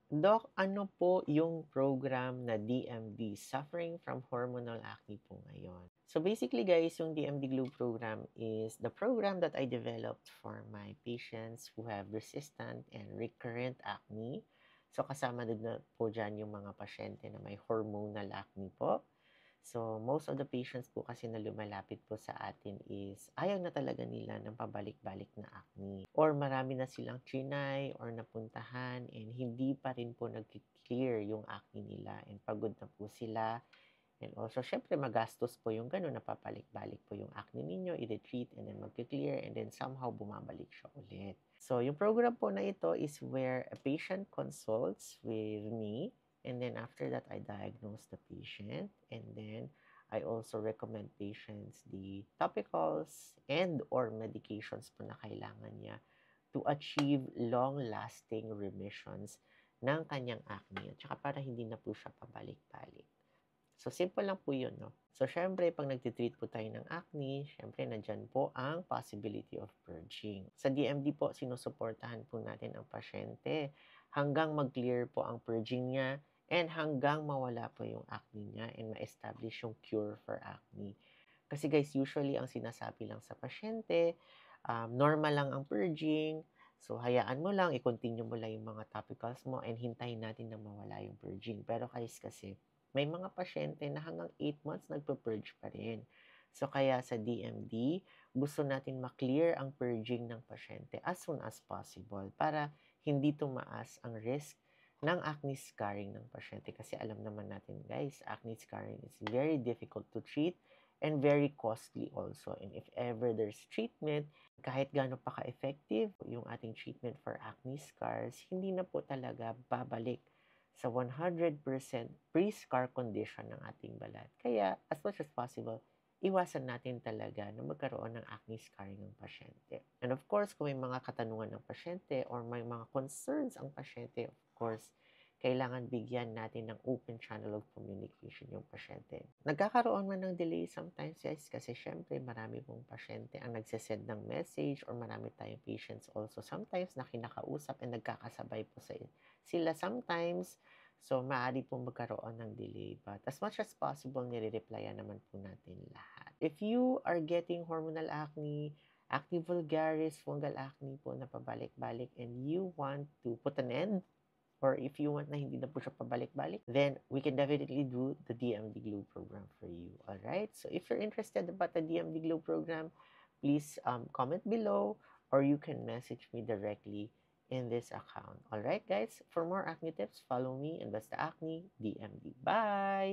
Doc, ano po yung program na DMD, Suffering from Hormonal Acne po ngayon? So basically guys, yung DMD Glue program is the program that I developed for my patients who have resistant and recurrent acne. So kasama din na po dyan yung mga pasyente na may hormonal acne po. So, most of the patients po kasi na lumalapit po sa atin is ayaw na talaga nila ng pabalik-balik na acne. Or marami na silang trinay or napuntahan and hindi pa rin po nag-clear yung acne nila and pagod na po sila. And also, syempre magastos po yung gano'n, napapalik-balik po yung acne ninyo, i-retreat and then mag-clear and then somehow bumabalik siya ulit. So, yung program po na ito is where a patient consults with me. And then after that, I diagnose the patient. And then I also recommend patients the topicals and or medications po na kailangan niya to achieve long-lasting remissions ng kanyang acne. At saka para hindi na po siya pabalik-balik. So, simple lang po yun, no? So, syempre, pag nagtitreat po tayo ng acne, syempre, nandyan po ang possibility of purging. Sa DMD po, sinusuportahan po natin ang pasyente hanggang mag-clear po ang purging niya and hanggang mawala po yung acne niya and ma-establish yung cure for acne. Kasi guys, usually ang sinasabi lang sa pasyente, normal lang ang purging, so hayaan mo lang, i-continue mo lang yung mga topicals mo and hintayin natin na mawala yung purging. Pero guys kasi, may mga pasyente na hanggang 8 months nagpo-purge pa rin. So kaya sa DMD, gusto natin ma-clear ang purging ng pasyente as soon as possible para hindi tumaas ang risk ng acne scarring ng pasyente. Kasi alam naman natin guys, acne scarring is very difficult to treat and very costly also. And if ever there's treatment, kahit gaano pa ka-effective yung ating treatment for acne scars, hindi na po talaga babalik sa 100% pre-scar condition ng ating balat. Kaya, as much as possible, iwasan natin talaga na magkaroon ng acne scarring ng pasyente. And of course, kung may mga katanungan ng pasyente or may mga concerns ang pasyente, of course, kailangan bigyan natin ng open channel of communication yung pasyente. Nagkakaroon man ng delay sometimes, guys, kasi syempre marami pong pasyente ang nagsasend ng message or marami tayong patients also sometimes na kinakausap and nagkakasabay po sila sometimes. So, maaari pong magkaroon ng delay. But as much as possible, nire-replyan naman po natin lahat. If you are getting hormonal acne, acne vulgaris, fungal acne po na pabalik-balik and you want to put an end or if you want na hindi na po siya pabalik-balik, then we can definitely do the DMD Glow program for you. Alright? So if you're interested about the DMD Glow program, please comment below or you can message me directly in this account. Alright, guys? For more acne tips, follow me and Basta Acne DMD. Bye!